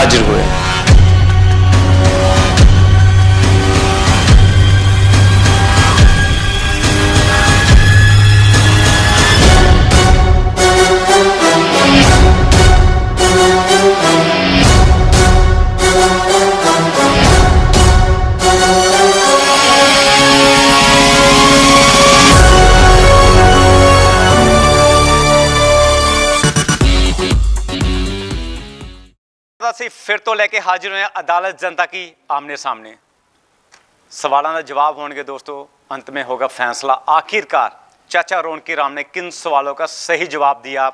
हाजिर हुए। फिर तो लेके हाजिर हुए अदालत जनता की आमने सामने। सवालों का जवाब होंगे दोस्तों, अंत में होगा फैसला। आखिरकार चाचा रोनकी राम ने किन सवालों का सही जवाब दिया,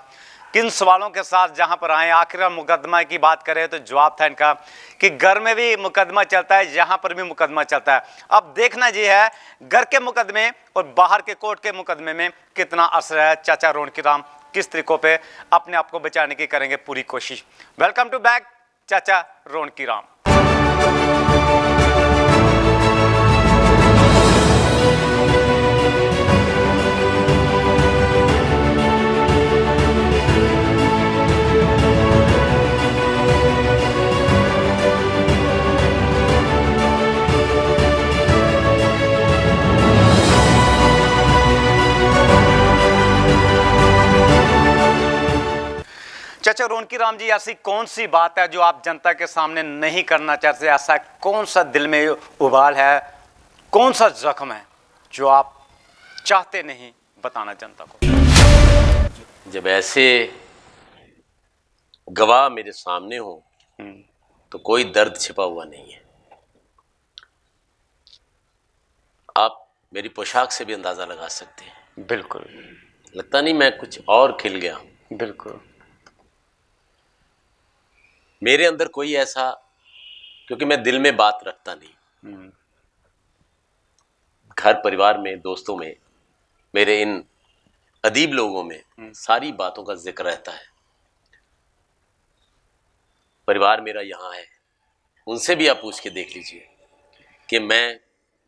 किन सवालों के साथ जहां पर आए। आखिरकार मुकदमा की बात करें तो जवाब था इनका कि घर में भी मुकदमा चलता है, यहां पर भी मुकदमा चलता है। अब देखना ये है घर के मुकदमे और बाहर के कोर्ट के मुकदमे में कितना असर है। चाचा रोनकी राम किस तरीकों पे अपने आप को बचाने की करेंगे पूरी कोशिश। वेलकम टू बैक चाचा रोनकी राम। चाचा रोनकी राम जी, ऐसी कौन सी बात है जो आप जनता के सामने नहीं करना चाहते? ऐसा कौन सा दिल में उबाल है, कौन सा जख्म है जो आप चाहते नहीं बताना जनता को? जब ऐसे गवाह मेरे सामने हो तो कोई दर्द छिपा हुआ नहीं है। आप मेरी पोशाक से भी अंदाजा लगा सकते हैं। बिल्कुल। लगता नहीं मैं कुछ और खिल गया हूं। बिल्कुल। मेरे अंदर कोई ऐसा, क्योंकि मैं दिल में बात रखता नहीं। घर परिवार में, दोस्तों में, मेरे इन अदीब लोगों में सारी बातों का जिक्र रहता है। परिवार मेरा यहाँ है, उनसे भी आप पूछ के देख लीजिए कि मैं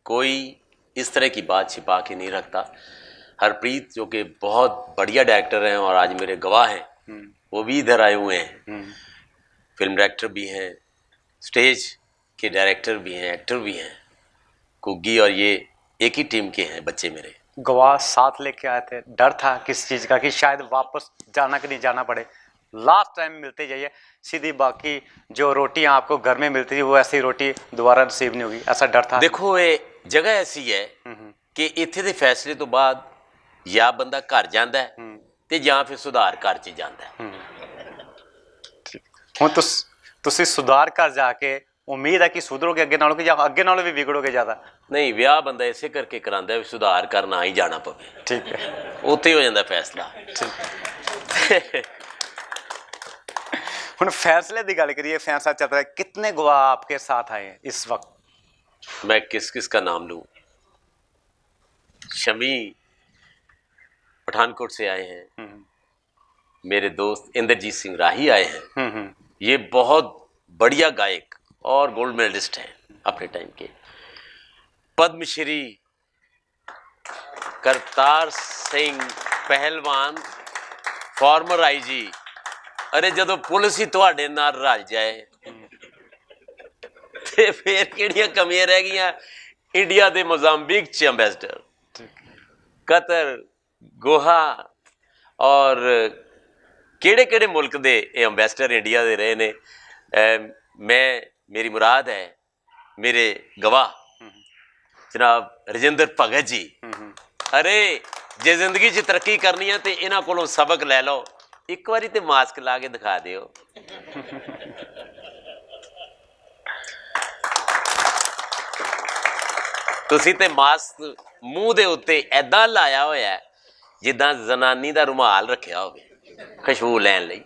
कोई इस तरह की बात छिपा के नहीं रखता। हरप्रीत जो कि बहुत बढ़िया डायरेक्टर हैं और आज मेरे गवाह हैं, वो भी इधर आए हुए हैं। फिल्म डायरेक्टर भी हैं, स्टेज के डायरेक्टर भी हैं, एक्टर भी हैं। कुग्गी और ये एक ही टीम के हैं बच्चे मेरे। गवाह साथ लेके आए थे, डर था किस चीज़ का कि शायद वापस जाना कि नहीं जाना पड़े, लास्ट टाइम मिलते जाइए सीधी। बाकी जो रोटियां आपको घर में मिलती थी वो ऐसी रोटी दोबारा नसीब नहीं होगी, ऐसा डर था? देखो ये जगह ऐसी है कि इत्थे दे फैसले तो बाद या बंदा घर जाता है ते या फिर सुधार घर च जाता है। ਹੁਣ ਤੁਸੀਂ ਸੁਧਾਰ ਕਰ ਜਾ ਕੇ ਉਮੀਦ ਹੈ ਕਿ ਸੁਧਰੋਗੇ ਅੱਗੇ ਨਾਲੋਂ ਕਿ ਜਾਂ ਅੱਗੇ ਨਾਲੋਂ ਵੀ ਵਿਗੜੋਗੇ ਜ਼ਿਆਦਾ? नहीं, ਵਿਆਹ ਬੰਦਾ ਇਸੇ ਕਰਕੇ ਕਰਾਂਦਾ ਵੀ ਸੁਧਾਰ ਕਰਨਾ ਹੀ ਜਾਣਾ ਪਵੇ। ਠੀਕ ਹੈ, ਉੱਥੇ ਹੋ ਜਾਂਦਾ ਫੈਸਲਾ। ਹੁਣ फैसले की गल करिए, फैसला चल रहा है, कितने गवाह आपके साथ आए हैं इस वक्त? मैं किस किस का नाम लूँ? शमी पठानकोट से आए हैं, मेरे दोस्त इंद्रजीत सिंह राही आए हैं। ये बहुत बढ़िया गायक और गोल्ड मेडलिस्ट हैं अपने टाइम के। पद्मश्री करतार सिंह पहलवान, फॉर्मर आईजी। अरे जदों पुलिस ही तुहाडे नाल रल जाए ते फिर किहड़ियां कमियां रह गईयां? इंडिया दे मोजाम्बिक च अंबैसडर, कतर, गोहा और किहड़े किहड़े मुल्क दे अंबैसडर इंडिया दे रहे ने। मैं, मेरी मुराद है मेरे गवाह जनाब रजिंदर भगत जी। अरे जे जिंदगी च तरक्की करनी है तो इन्हां कोलों सबक लै लो। एक बारी तो मास्क ला के दिखा दिओ। तुसी ते मास्क मूँह दे उत्ते ऐदां लाया होया जिद्दां जनानी दा रुमाल रखिया होवे खुशबू लैन लई।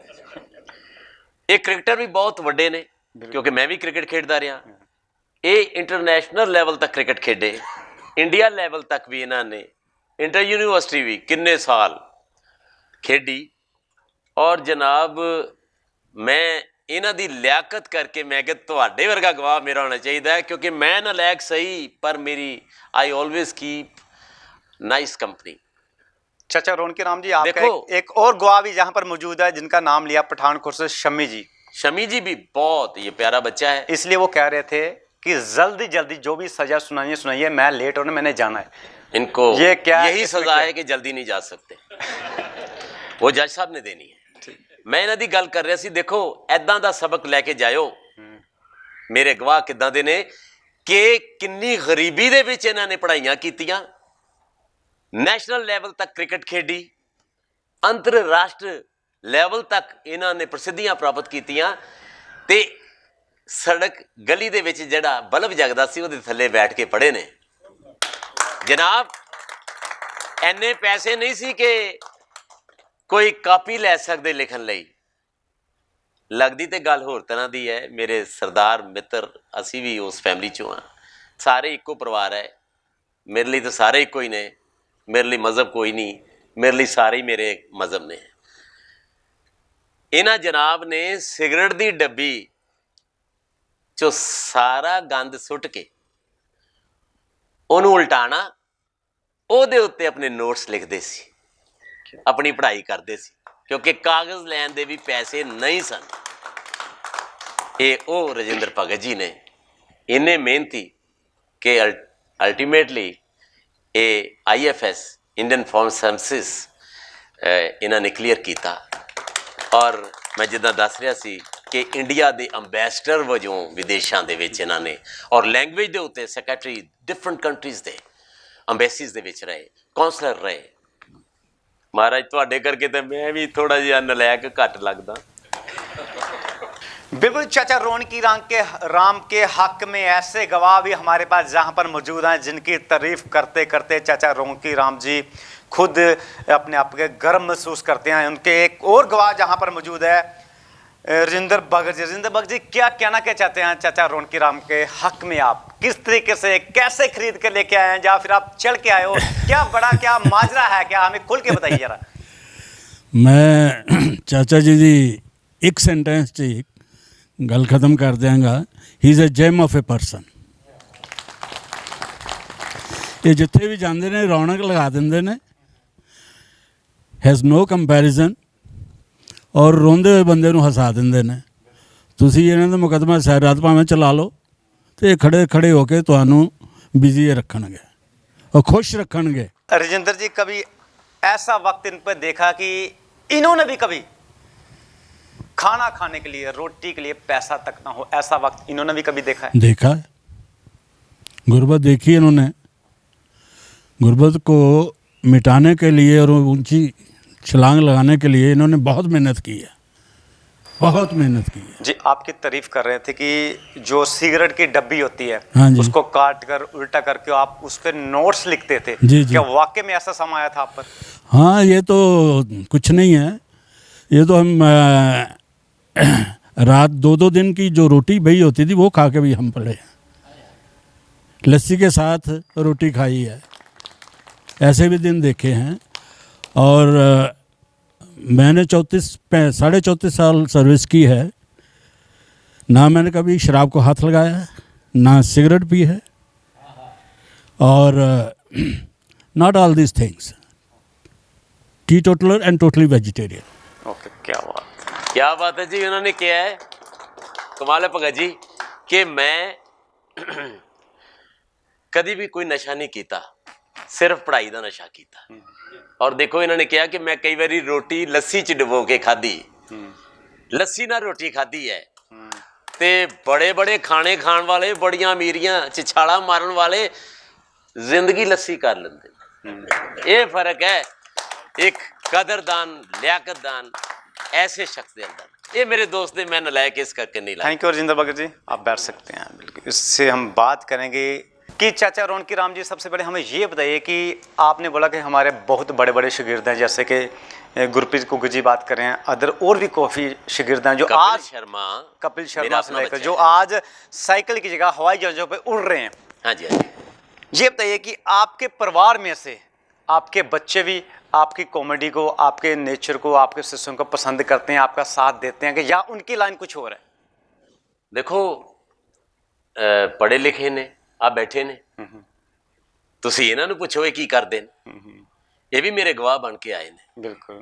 ये क्रिकेटर भी बहुत वड्डे ने, क्योंकि मैं भी क्रिकेट खेडदा रहा। ये इंटरनेशनल लैवल तक क्रिकेट खेडे, इंडिया लैवल तक भी इन्होंने, इंटर यूनिवर्सिटी भी किन्ने साल खेडी। और जनाब मैं इन्हां दी लियाकत करके मैं कि तुहाडे वर्गा गवाह मेरा होना चाहिए, क्योंकि मैं नालायक सही पर मेरी I always keep nice company. चाचा रोनकी राम जी, आपका एक और गवाह भी यहाँ पर मौजूद है जिनका नाम लिया पठानकोट से, शम्मी जी। शमी जी भी बहुत ये प्यारा बच्चा है। इसलिए वो कह रहे थे कि जल्दी जल्दी जो भी सजा सुनाइए सुनाइए, मैं लेट होने मैंने जाना है। इनको ये क्या यही इसमें सजा क्या? है कि जल्दी नहीं जा सकते। वो जज साहब ने देनी है। मैं ਇਹਨਾਂ ਦੀ ਗੱਲ ਕਰ ਰਿਹਾ ਸੀ, ਦੇਖੋ ਐਦਾਂ ਦਾ ਸਬਕ ਲੈ ਕੇ ਜਾਇਓ। ਮੇਰੇ ਗਵਾਹ ਕਿੱਦਾਂ ਦੇ ਨੇ ਕਿ ਕਿੰਨੀ ਗਰੀਬੀ ਦੇ ਵਿੱਚ ਇਹਨਾਂ ਨੇ ਪੜ੍ਹਾਈਆਂ ਕੀਤੀਆਂ, ਨੈਸ਼ਨਲ ਲੈਵਲ ਤੱਕ ਕ੍ਰਿਕਟ ਖੇਡੀ, ਅੰਤਰਰਾਸ਼ਟਰੀ ਲੈਵਲ ਤੱਕ ਇਹਨਾਂ ਨੇ ਪ੍ਰਸਿੱਧੀਆਂ ਪ੍ਰਾਪਤ ਕੀਤੀਆਂ, ਤੇ ਸੜਕ ਗਲੀ ਦੇ ਵਿੱਚ ਜਿਹੜਾ ਬਲਬ ਜਗਦਾ ਸੀ ਉਹਦੇ ਥੱਲੇ ਬੈਠ ਕੇ ਪੜ੍ਹੇ ਨੇ। ਜਨਾਬ ਇੰਨੇ ਪੈਸੇ ਨਹੀਂ ਸੀ ਕਿ ਕੋਈ ਕਾਪੀ ਲੈ ਸਕਦੇ ਲਿਖਣ ਲਈ। ਲੱਗਦੀ ਤੇ ਗੱਲ ਹੋਰ ਤਰ੍ਹਾਂ ਦੀ ਹੈ। ਮੇਰੇ ਸਰਦਾਰ ਮਿੱਤਰ, ਅਸੀਂ ਵੀ ਉਸ ਫੈਮਿਲੀ 'ਚੋਂ ਹਾਂ, ਸਾਰੇ ਇੱਕੋ ਪਰਿਵਾਰ ਹੈ। ਮੇਰੇ ਲਈ ਤਾਂ ਸਾਰੇ ਇੱਕੋ ਹੀ ਨੇ, ਮੇਰੇ ਲਈ ਮਜ਼ਹਬ ਕੋਈ ਨਹੀਂ, ਮੇਰੇ ਲਈ ਸਾਰੇ ਹੀ ਮੇਰੇ ਮਜ਼ਹਬ ਨੇ। ਇਹਨਾਂ ਜਨਾਬ ਨੇ ਸਿਗਰਟ ਦੀ ਡੱਬੀ 'ਚੋਂ ਸਾਰਾ ਗੰਦ ਸੁੱਟ ਕੇ ਉਹਨੂੰ ਉਲਟਾਣਾ, ਉਹਦੇ ਉੱਤੇ ਆਪਣੇ ਨੋਟਸ ਲਿਖਦੇ ਸੀ, ਆਪਣੀ ਪੜ੍ਹਾਈ ਕਰਦੇ ਸੀ, ਕਿਉਂਕਿ ਕਾਗਜ਼ ਲੈਣ ਦੇ ਵੀ ਪੈਸੇ ਨਹੀਂ ਸਨ। ਇਹ ਉਹ ਰਜਿੰਦਰ ਭਗਤ ਜੀ ਨੇ, ਇੰਨੇ ਮਿਹਨਤੀ ਕਿ ਅਲਟੀਮੇਟਲੀ ਇਹ IFS ਇੰਡੀਅਨ ਫੋਰਮ ਸਰਵਿਸਿਜ਼ ਇਹਨਾਂ ਨੇ ਕਲੀਅਰ ਕੀਤਾ। ਔਰ ਮੈਂ ਜਿੱਦਾਂ ਦੱਸ ਰਿਹਾ ਸੀ ਕਿ ਇੰਡੀਆ ਦੇ ਅੰਬੈਸਡਰ ਵਜੋਂ ਵਿਦੇਸ਼ਾਂ ਦੇ ਵਿੱਚ ਇਹਨਾਂ ਨੇ, ਔਰ ਲੈਂਗੁਏਜ ਦੇ ਉੱਤੇ ਸੈਕਟਰੀ ਡਿਫਰੈਂਟ ਕੰਟਰੀਜ਼ ਦੇ ਅੰਬੈਸੀਜ਼ ਦੇ ਵਿੱਚ ਰਹੇ, ਕੌਂਸਲਰ ਰਹੇ। महाराज तुहाडे करके तो मैं भी थोड़ा जिहा नलायक घट लगदा। बिल्कुल चाचा रौनकी राम के हक में ऐसे गवाह भी हमारे पास जहाँ पर मौजूद हैं जिनकी तारीफ करते करते चाचा रौनकी राम जी खुद अपने आप के गर्व महसूस करते हैं। उनके एक और गवाह जहाँ पर मौजूद है रजिंदर भगत जी। रजिंदर भगत जी, क्या कहना क्या चाहते हैं चाचा रौनकी राम के हक में? आप किस तरीके से कैसे खरीद कर लेके आए हैं, या फिर आप चल के आए हो? क्या बड़ा क्या माजरा है, क्या हमें खुल के बताइए जरा। मैं चाचा जी दी एक सेंटेंस च गल खत्म कर देंगा। He is a gem of a person. ये जिथे भी जाते ने रौनक लगा देंगे ने, हैज़ नो कंपैरिजन, और रोंदे हुए बंदे नूं हसा देंगे ने। तुसी इन्हां दा मुकदमा सैरात भावें चला लो, तो खड़े खड़े होके तुहानूं बिजी रखणगे और खुश रखणगे। रजिंदर जी, कभी ऐसा वक्त इन पर देखा कि इन्होंने भी कभी खाना खाने के लिए, रोटी के लिए पैसा तक ना हो, ऐसा वक्त इन्होंने भी कभी देखा है? देखा है, गुर्बत देखी है इन्होंने। गुर्बत को मिटाने के लिए और ऊंची छलांग लगाने के लिए इन्होंने बहुत मेहनत की है, बहुत मेहनत की है। जी, आपकी तारीफ कर रहे थे कि जो सिगरेट की डब्बी होती है, हाँ जी, उसको काट कर उल्टा करके आप उस पर नोट्स लिखते थे। जी जी। क्या वाकई में ऐसा समय आया था आप पर? हाँ, ये तो कुछ नहीं है, ये तो हम रात 2-2 दिन की जो रोटी बही होती थी वो खा के भी हम पड़े, लस्सी के साथ रोटी खाई है, ऐसे भी दिन देखे हैं। और मैंने 34 साल सर्विस की है, ना मैंने कभी शराब को हाथ लगाया है, ना सिगरेट पी है, और not all this things, T toddler and totally vegetarian. Okay, क्या बात है जी। उन्होंने किया है कमाल है भगत जी कि मैं कभी भी कोई नशा नहीं किया, सिर्फ पढ़ाई का नशा किया। और देखो इन्होंने कहा कि मैं कई बारी रोटी लस्सी च डुबो के खाधी, लस्सी ना रोटी खाधी है, ते बड़े बड़े खाने खाण वाले, बड़ियां अमीरियां च छाला मारन वाले जिंदगी लस्सी कर लेंदे। ये फर्क है एक कदरदान, लियाकतदान ऐसे शख्स के अंदर। ये मेरे दोस्त ने, मैं नलायक इस करके नहीं लाया। थैंक यू रजिंदर भगत जी, आप बैठ सकते हैं। बिल्कुल, इससे हम बात करेंगे कि चाचा रौनकी राम जी, सबसे पहले हमें ये बताइए कि आपने बोला कि हमारे बहुत बड़े बड़े शागिर्द हैं, जैसे कि गुरप्रीत कुक जी बात करें, अदर और भी काफ़ी शागिर्द हैं जो आज कपिल शर्मा से लेकर जो आज साइकिल की जगह हवाई जहाज़ों पे उड़ रहे हैं। हाँ जी, हाँ जी। ये बताइए कि आपके परिवार में से आपके बच्चे भी आपकी कॉमेडी को, आपके नेचर को, आपके सिस्टम को पसंद करते हैं, आपका साथ देते हैं, कि या उनकी लाइन कुछ और है? देखो पढ़े लिखे ने आ बैठे ने, तुसी इन्हां नूं पुछो ये की करदे ने, ये भी मेरे गवाह बन के आए ने। बिल्कुल,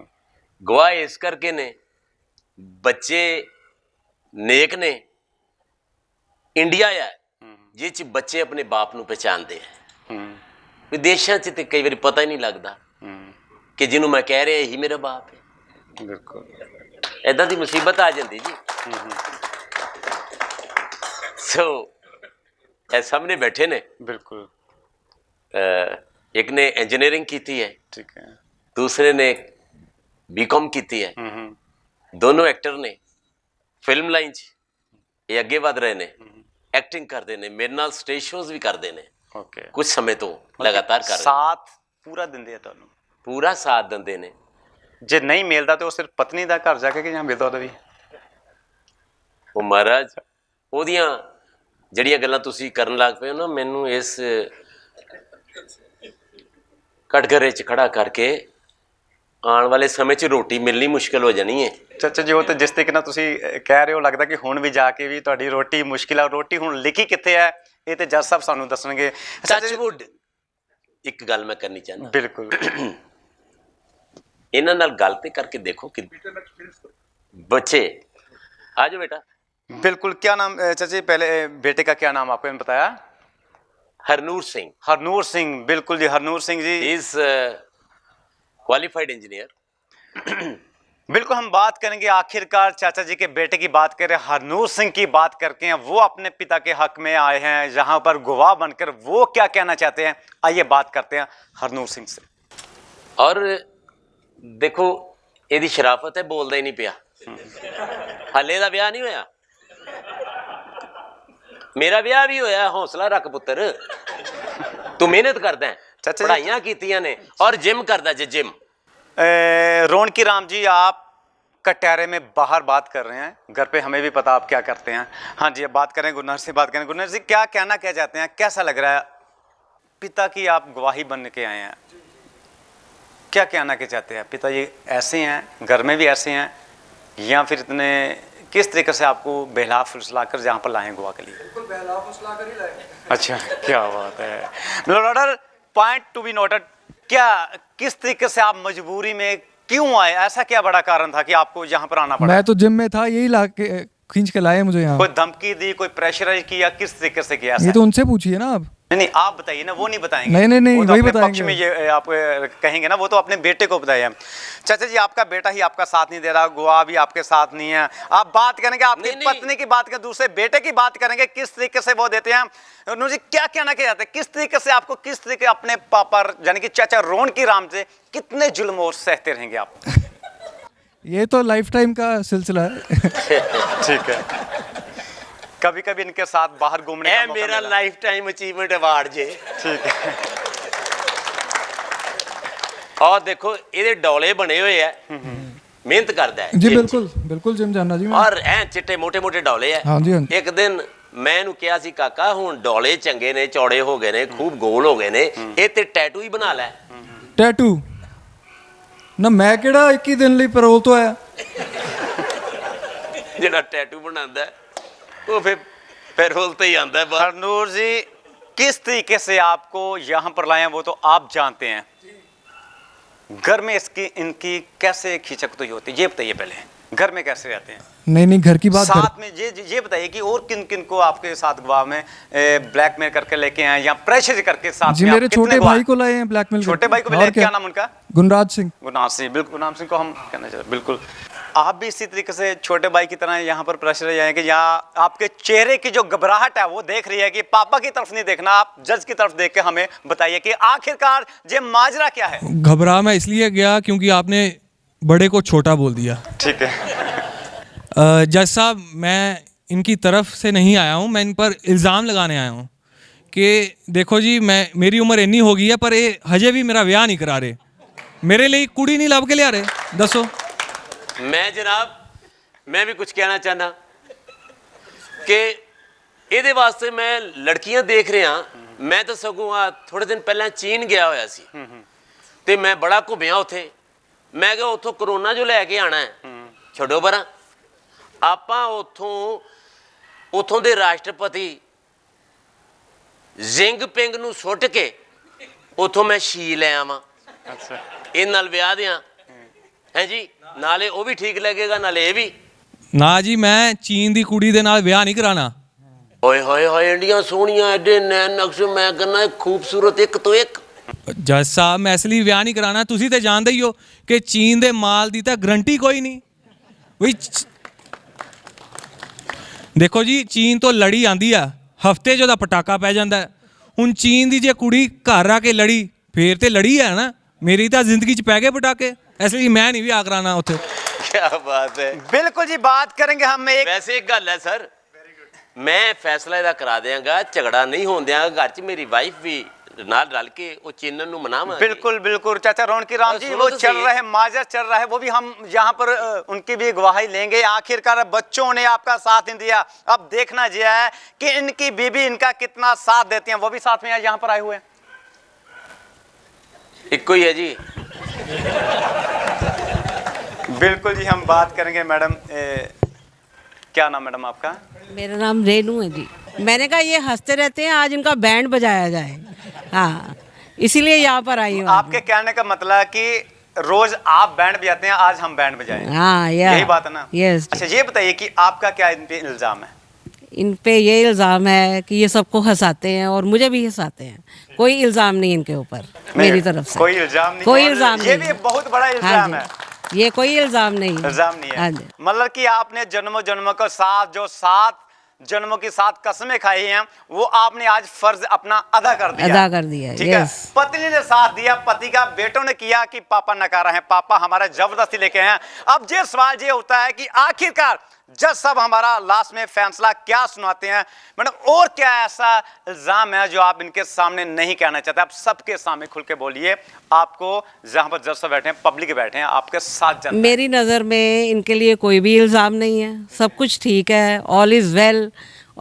गवाह इस करके ने, बच्चे नेक ने इंडिया है जिस च बच्चे अपने बाप ਨੂੰ पहचानते हैं। विदेशों च तो कई बार पता ही नहीं लगता कि जिन्हों मैं कह रहा यही मेरा बाप है। बिल्कुल इदां दी मुसीबत आ जाती जी। सो ये सामने बैठे ने, बिल्कुल एक ने इंजीनियरिंग की है, ठीक है, दूसरे ने बीकॉम की है। दोनों एक्टर ने फिल्म लाइन च ये अगे वध रहे ने, एक्टिंग करते ने, मेरे नाल स्टेज शोज भी करते ने ओके, कुछ समय तो लगातार कर रहे साथ पूरा ਦਿੰਦੇ ਆ ਤੁਹਾਨੂੰ, पूरा साथ ਦਿੰਦੇ ਨੇ। ਜੇ ਨਹੀਂ ਮਿਲਦਾ ਤੇ ਉਹ ਸਿਰਫ ਪਤਨੀ ਦਾ ਘਰ ਜਾ ਕੇ ਕਿ ਜਾਂ ਮਿਲਦਾ ਉਹਦਾ ਵੀ? ਉਹ ਮਹਾਰਾਜ ਉਹਦੀਆਂ ਜਿਹੜੀਆਂ ਗੱਲਾਂ ਤੁਸੀਂ ਕਰਨ ਲੱਗ ਪਏ ਹੋ ਨਾ, ਮੈਨੂੰ ਇਸ ਕਟਘਰੇ 'ਚ ਖੜਾ ਕਰਕੇ ਆਉਣ ਵਾਲੇ ਸਮੇਂ 'ਚ ਰੋਟੀ ਮਿਲਣੀ ਮੁਸ਼ਕਿਲ ਹੋ ਜਾਣੀ ਹੈ। ਚਾਚਾ ਜੀ ਉਹ ਤਾਂ ਜਿਸ ਤਰੀਕੇ ਨਾਲ ਤੁਸੀਂ ਕਹਿ ਰਹੇ ਹੋ ਲੱਗਦਾ ਕਿ ਹੁਣ ਵੀ ਜਾ ਕੇ ਵੀ ਤੁਹਾਡੀ ਰੋਟੀ ਮੁਸ਼ਕਿਲ ਆ। ਰੋਟੀ ਹੁਣ ਲਿਖੀ ਕਿੱਥੇ ਹੈ ਇਹ ਤੇ ਜੱਜ ਸਾਹਿਬ ਸਾਨੂੰ ਦੱਸਣਗੇ। ਟੱਚਵੁੱਡ ਇੱਕ ਗੱਲ ਮੈਂ ਕਰਨੀ ਚਾਹੁੰਦਾ, ਬਿਲਕੁਲ ਇਹਨਾਂ ਨਾਲ ਗੱਲ ਤੇ ਕਰਕੇ ਦੇਖੋ ਕਿ ਬੱਚੇ आ जाओ बेटा। बिल्कुल। क्या नाम चाचा जी, पहले बेटे का क्या नाम आपको बताया? हरनूर सिंह। हरनूर सिंह, बिल्कुल जी, Harnoor Singh ji is qualified engineer. बिल्कुल हम बात करेंगे आखिरकार चाचा जी के बेटे की बात करें, हरनूर सिंह की बात करके हैं। वो अपने पिता के हक में आए हैं जहां पर गवाह बनकर वो क्या कहना चाहते हैं, आइए बात करते हैं हरनूर सिंह से। और देखो ਇਹਦੀ ਸ਼ਰਾਫਤ ਹੈ, ਬੋਲਦਾ ਹੀ ਨਹੀਂ ਪਿਆ। ਹਾਲੇ ਦਾ ਵਿਆਹ ਨਹੀਂ ਹੋਇਆ, ਮੇਰਾ ਵਿਆਹ ਵੀ ਹੋਇਆ। ਹੌਸਲਾ ਰੱਖ ਪੁੱਤਰ, ਤੂੰ ਮਿਹਨਤ ਕਰਦਾ ਹੈ, ਪੜ੍ਹਾਈਆਂ ਕੀਤੀਆਂ ਨੇ ਔਰ ਜਿਮ ਕਰਦਾ ਜੇ ਜਿਮ। रौनकी राम जी, आप कटहरे में बाहर बात कर रहे हैं, घर पे हमें भी पता आप क्या करते हैं। हाँ जी, अब बात करें गुरनार से, बात करें गुरनार जी, क्या कहना क्या चाहते हैं, कैसा लग रहा है? पिता की आप गवाही बन के आए हैं, क्या कहना क्या चाहते हैं? पिताजी ऐसे हैं, घर में भी ऐसे हैं, या फिर इतने किस तरीके से आपको बहला फुसला कर जहाँ पर लाए गवाह के लिए? बिल्कुल बहला फुसला कर ही लाए। अच्छा, क्या बात है। Order point to be noted. क्या किस तरीके से आप मजबूरी में क्यों आए? ऐसा क्या बड़ा कारण था कि आपको यहाँ पर आना पड़ा? मैं तो जिम में था, यही ला के खींच के लाए मुझे यहाँ। कोई धमकी दी, कोई प्रेशराइज किया, किस तरीके से किया? ये तो उनसे पूछिए ना आप। नहीं, आप बताइए ना, वो नहीं बताएंगे। नहीं, वो तो वही अपने बताएंगे। पक्ष में ये आप कहेंगे ना, वो तो अपने बेटे को बताइए। चाचा जी, आपका बेटा ही आपका साथ नहीं दे रहा, गवाह भी आपके साथ नहीं है, आप बात करेंगे आपकी पत्नी की बात करें, दूसरे बेटे की बात करेंगे, किस तरीके से वो देते हैं। जी क्या कहना क्या चाहते हैं, किस तरीके से आपको, किस तरीके अपने पापा यानी कि चाचा रौनकी राम से कितने जुल्म और सहते रहेंगे आप? ये तो लाइफ टाइम का सिलसिला है। ठीक है, कभी कभी इनके साथ बाहर घूमने का मौका मेरा मिला। लाइफ टाइम अचीवमेंट अवार्ड जे। ठीक है। और देखो ਇਹਦੇ ਡੋਲੇ ਬਣੇ ਹੋਏ ਆ, ਮਿਹਨਤ ਕਰਦਾ ਹੈ जी बिल्कुल बिल्कुल जिम जाना जी मैं। ਔਰ ਐ ਚਿੱਟੇ ਮੋٹے ਮੋٹے ਡੋਲੇ ਆ। हाँ जी हाँ जी। ਇੱਕ ਦਿਨ ਮੈਂ ਇਹਨੂੰ ਕਿਹਾ ਸੀ, ਕਾਕਾ ਹੁਣ ਡੋਲੇ ਚੰਗੇ ਨੇ, ਚੌੜੇ ਹੋ ਗਏ ਨੇ, ਖੂਬ ਗੋਲ ਹੋ ਗਏ ਨੇ, ਇਹ ਤੇ ਟੈਟੂ ਹੀ ਬਣਾ ਲੈ। टैटू ना, मैं केड़ा 21 दिन ਲਈ ਪੈਰੋਲ ਤੋਂ ਆਇਆ। ਜਿਹੜਾ ਟੈਟੂ ਬਣਾਉਂਦਾ ਹੈ, ਉਹ ਫਿਰ ਪੈਰੋਲ ਤੇ ਹੀ ਆਉਂਦਾ ਹੈ ਬਾਹਰ। हरनूर जी, किस तरीके से आपको यहाँ पर लाए हैं वो तो आप जानते हैं, घर में इसकी इनकी कैसे खींचकतोई होती है, ये बताइए पहले। घर में कैसे रहते हैं? नहीं घर की बात साथ में ये बताइए कि और किन किन को आपके साथ गवाह में ब्लैकमेल करके लेके आए या प्रेशर करके साथ जी में? मेरे छोटे भाई को लाए हैं ब्लैकमेल। छोटे भाई को भी लाए, क्या नाम उनका? गुणराज सिंह। गुरनाम सिंह, बिल्कुल गुरनाम सिंह को हम कहना चाहते हैं। बिल्कुल आप भी इसी तरीके से छोटे भाई की तरह यहाँ पर प्रेशर जाए कि यहाँ आपके चेहरे की जो घबराहट है वो देख रही है कि पापा की तरफ नहीं देखना, आप जज की तरफ देख के हमें बताइए कि आखिरकार ये माजरा क्या है? घबरा मैं इसलिए गया क्योंकि आपने बड़े को छोटा बोल दिया। ठीक है जज साहब, मैं इनकी तरफ से नहीं आया हूँ, मैं इन पर इल्ज़ाम लगाने आया हूँ कि देखो जी, मेरी उम्र इन्नी हो गई है पर ये हजे भी मेरा ब्याह नहीं करा रहे, मेरे लिए कुड़ी नहीं लभ के लिया रहे। दसो। मैं जनाब, मैं भी कुछ कहना चाहना कि ਇਹਦੇ ਵਾਸਤੇ मैं लड़कियां देख रहा। मैं तो सगों थोड़े दिन पहले चीन गया होया सी ते मैं बड़ा घुमिया उत्थे। मैं कहा उत्थों करोना जो लैके आना है, छड्डो परां। ਆਪਾਂ ਉੱਥੋਂ ਦੇ ਰਾਸ਼ਟਰਪਤੀ ਜ਼ਿੰਗਪਿੰਗ ਨੂੰ ਸੁੱਟ ਕੇ ਉੱਥੋਂ ਮੈਂ ਸ਼ੀ ਲੈ ਆਵਾਂ। ਅੱਛਾ, ਇਹ ਨਾਲ ਵਿਆਹ ਦਿਆਂ ਹੈ ਜੀ, ਨਾਲੇ ਉਹ ਵੀ ਠੀਕ ਲੱਗੇਗਾ, ਨਾਲੇ ਇਹ ਵੀ। ਨਾ ਜੀ, ਮੈਂ ਚੀਨ ਦੀ ਕੁੜੀ ਦੇ ਨਾਲ ਵਿਆਹ ਨਹੀਂ ਕਰਾਣਾ। ਓਏ ਹੋਏ ਹੋਏ, ਇੰਡੀਆਂ ਸੋਹਣੀਆਂ, ਐਡੇ ਨੈਣ ਨਕਸ਼, ਮੈਂ ਕਹਿੰਦਾ ਖੂਬਸੂਰਤ ਇੱਕ ਤੋਂ ਇੱਕ। ਜੱਜ ਸਾਹਿਬ, ਮੈਂ ਇਸ ਲਈ ਵਿਆਹ ਨਹੀਂ ਕਰਾਣਾ, ਤੁਸੀਂ ਤੇ ਜਾਣਦੇ ਹੀ ਹੋ ਕਿ ਚੀਨ ਦੇ ਮਾਲ ਦੀ ਤਾਂ ਗਰੰਟੀ ਕੋਈ ਨਹੀਂ। ਵੀ ਦੇਖੋ ਜੀ, ਚੀਨ ਤੋਂ ਲੜੀ ਆਂਦੀ ਆ, ਹਫਤੇ 'ਚ ਉਹਦਾ ਪਟਾਕਾ ਪੈ ਜਾਂਦਾ ਹੈ। ਹੁਣ ਚੀਨ ਦੀ ਜੇ ਕੁੜੀ ਘਰ ਆ ਕੇ ਲੜੀ, ਫੇਰ ਤੇ ਲੜੀ ਹੈ ਨਾ। ਮੇਰੀ ਤਾਂ ਜ਼ਿੰਦਗੀ 'ਚ ਪੈ ਗਏ ਪਟਾਕੇ, ਇਸ ਲਈ ਮੈਂ ਨਹੀਂ ਵਿਆਹ ਕਰਾਣਾ ਉੱਥੇ। क्या बात है। बिल्कुल जी, बात करेंगे हम एक ਵੈਸੇ ਇੱਕ ਗੱਲ ਹੈ ਸਰ, ਮੈਂ ਫੈਸਲਾ ਇਹਦਾ ਕਰਾ ਦਿਆਂਗਾ, ਝਗੜਾ ਨਹੀਂ ਹੋਣ ਦਿਆਂਗਾ ਘਰ 'ਚ। ਮੇਰੀ ਵਾਈਫ ਵੀ ਨਾਲ ਰਲ के वो चिन्हन ਨੂੰ ਮਨਾਵਾਂਗੇ। बिल्कुल बिल्कुल चाचा रौनकी राम जी, सुनो वो तो चल सही। रहा है, माजर चल रहा है, वो भी हम यहाँ पर उनकी भी गवाही लेंगे। आखिरकार बच्चों ने आपका साथ नहीं दिया, अब देखना यह है कि इनकी बीबी इनका कितना साथ देती हैं। वो भी साथ में यहाँ पर आए हुए हैं। ਇੱਕੋ ਹੀ ਹੈ ਜੀ। बिल्कुल जी, हम बात करेंगे मैडम। क्या नाम मैडम आपका? मेरा नाम रेनू है जी। मैंने कहा ये हंसते रहते हैं, आज इनका बैंड बजाया जाए। हाँ, इसीलिए यहाँ पर आई हूँ। आपके कहने का मतलब है कि रोज आप बैंड बजाते हैं, आज हम बैंड बजाएं। हाँ, यही बात है ना? यस। अच्छा, ये बताइए कि आपका क्या इन पे इल्जाम है? इन पे ये इल्ज़ाम है कि ये सबको हंसाते हैं और मुझे भी हंसाते हैं। कोई इल्ज़ाम नहीं इनके ऊपर मेरी तरफ से। कोई इल्जाम नहीं, कोई और इल्ज़ाम ये नहीं। भी बहुत बड़ा हाँ इल्जाम जी, है। ये कोई इल्ज़ाम नहीं है। इल्जाम नहीं हाँ है, जी। मतलब कि आपने जन्मों जन्मों को साथ, जो 7 जन्मों की 7 कसमें खाई हैं, वो आपने आज फर्ज अपना अदा कर दिया। अदा कर दिया, ठीक है। यस। पत्नी ने साथ दिया, पति का बेटों ने किया कि पापा नकारा है, पापा हमारा जबरदस्ती लेके आए हैं। अब ये सवाल ये होता है कि आखिरकार जज साहब हमारा लास्ट में फैसला क्या सुनाते हैं मैडम, और क्या ऐसा इल्जाम है जो आप इनके सामने नहीं कहना चाहते? आप सबके सामने खुल के बोलिए। आपको जहां पर जज साहब बैठे हैं, पब्लिक बैठे हैं, आपके साथ जनता है। मेरी नज़र में इनके लिए कोई भी इल्ज़ाम नहीं है, सब कुछ ठीक है, ऑल इज़ वेल,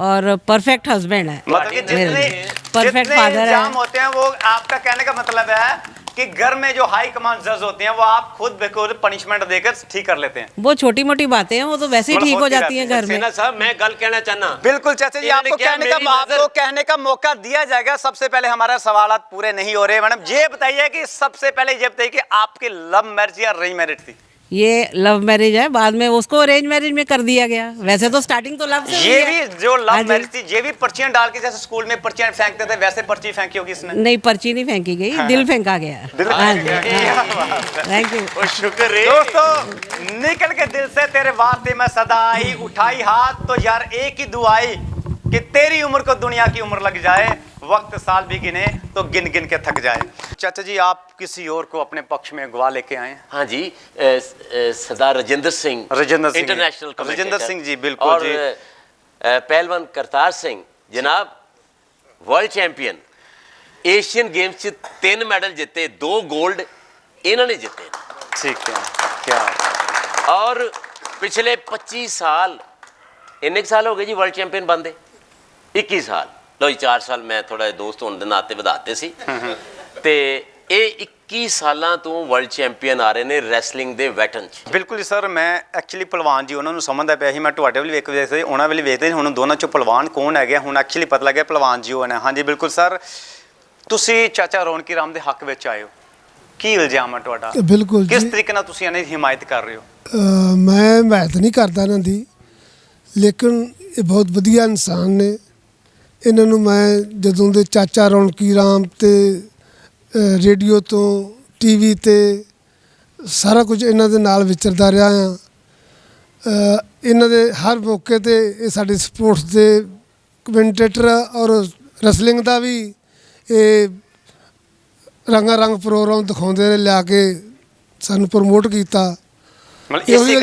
और परफेक्ट हस्बैंड है। मतलब कि जितने परफेक्ट जितने फादर इल्जाम है। होते हैं, वो आपका कहने का मतलब है कि घर में जो हाई कमांड जज होते हैं, वो आप खुद बेखुद पनिशमेंट देकर ठीक कर लेते हैं। वो छोटी मोटी बातें हैं, वो तो वैसे ही मतलब ठीक हो होती जाती हैं रहती घर में। सेना साहब, मैं गल कहना चाहना। बिल्कुल चाचा जी, इन्होंने आपको क्या कहने का मेरी नजर- कहने का मौका दिया जाएगा। सबसे पहले हमारा सवाल पूरे नहीं हो रहे मैडम, ये बताइए कि सबसे पहले ये बताइए कि आपकी लव मैरिज या अरेंज मैरिज थी? ये लव मैरिज है, बाद में उसको अरेंज मैरिज में कर दिया गया। वैसे तो स्टार्टिंग तो लव से हुई ये है। भी जो हाँ लव जी। मैरिज थी, ये भी पर्चियां डाल के, जैसे स्कूल में पर्चियां फेंकते थे, वैसे पर्ची फेंकी होगी इसने? नहीं, पर्ची नहीं फेंकी गई, दिल फेंका गया। दिल हाँ फेंका जी, गया। हाँ। क्या बात है। Thank you. ओ शुक्र है। दोस्तों, निकल के दिल से तेरे वास्ते मैं सदा आई, उठाई हाथ तो यार एक ही दुआई कि तेरी उम्र को दुनिया की उम्र लग जाए, वक्त साल भी गिने तो गिन गिन के थक जाए। चाचा जी, आप किसी और को अपने पक्ष में गवाह लेके आए? हाँ जी, सरदार राजेंद्र सिंह, राजेंद्र सिंह, इंटरनेशनल राजेंद्र सिंह जी, बिल्कुल और जी। पहलवान करतार सिंह जनाब, वर्ल्ड चैंपियन, एशियन गेम्स च 3 मैडल जिते, 2 गोल्ड इन्होंने जिते। ठीक है, क्या और पिछले 25 साल, इन्ने साल हो गए जी वर्ल्ड चैंपियन बनते, 21 साल। लो जी 4 साल मैं थोड़ा दोस्त होने के नाते ਵਧਾਤੇ ਸੀ ਤੇ ਇਹ 21 ਸਾਲਾਂ ਤੋਂ ਵਰਲਡ ਚੈਂਪੀਅਨ ਆ ਰਹੇ ਨੇ ਰੈਸਲਿੰਗ ਦੇ ਵੈਟਨ ਚ। ਬਿਲਕੁਲ ਜੀ ਸਰ, ਮੈਂ ਐਕਚੁਅਲੀ ਪਹਿਲਵਾਨ ਜੀ ਉਹਨਾਂ ਨੂੰ ਸਮਝਦਾ ਪਿਆ ਸੀ, ਮੈਂ ਤੁਹਾਡੇ ਵੱਲ ਵੇਖਦੇ ਸੀ, ਉਹਨਾਂ ਵੱਲ ਵੇਖਦੇ ਸੀ, ਹੁਣ ਦੋਨਾਂ ਚੋਂ ਪਹਿਲਵਾਨ ਕੌਣ ਹੈਗੇ, ਹੁਣ ਐਕਚੁਅਲੀ ਪਤਾ ਲੱਗਿਆ ਪਹਿਲਵਾਨ ਜੀ ਉਹ ਨੇ। ਹਾਂਜੀ ਬਿਲਕੁਲ ਸਰ, ਤੁਸੀਂ ਚਾਚਾ ਰੌਣਕੀ ਰਾਮ ਦੇ ਹੱਕ ਵਿੱਚ ਆਏ ਹੋ, ਕੀ ਇਲਜ਼ਾਮ ਹੈ ਤੁਹਾਡਾ? ਬਿਲਕੁਲ ਕਿਸ ਜੀ। ਤਰੀਕੇ ਨਾਲ ਤੁਸੀਂ ਇਹਨਾਂ ਦੀ ਹਿਮਾਇਤ ਕਰ ਰਹੇ ਹੋ? ਮੈਂ ਹਿਮਾਇਤ ਨਹੀਂ ਕਰਦਾ ਇਹਨਾਂ ਦੀ, ਲੇਕਿਨ ਇਹ ਬਹੁਤ ਵਧੀਆ ਇਨਸਾਨ ਨੇ। ਇਹਨਾਂ ਨੂੰ ਮੈਂ ਜਦੋਂ ਦੇ ਚਾਚਾ ਰੌਣਕੀ ਰਾਮ ਤੇ ਰੇਡੀਓ ਤੋਂ ਟੀਵੀ ਤੇ ਸਾਰਾ ਕੁਝ ਇਹਨਾਂ ਦੇ ਨਾਲ ਵਿਚਰਦਾ ਰਿਹਾ ਹਾਂ। ਇਹਨਾਂ ਦੇ ਹਰ ਮੌਕੇ ਤੇ ਇਹ ਸਾਡੇ ਸਪੋਰਟਸ ਦੇ ਕਮੈਂਟੇਟਰ ਔਰ ਰੈਸਲਿੰਗ ਦਾ ਵੀ ਇਹ ਰੰਗਾ ਰੰਗ ਪ੍ਰੋਗਰਾਮ ਦਿਖਾਉਂਦੇ ਨੇ, ਲਿਆ ਕੇ ਸਾਨੂੰ ਪ੍ਰਮੋਟ ਕੀਤਾ। ਮਤਲਬ ਇਹੋ ਇਸੇ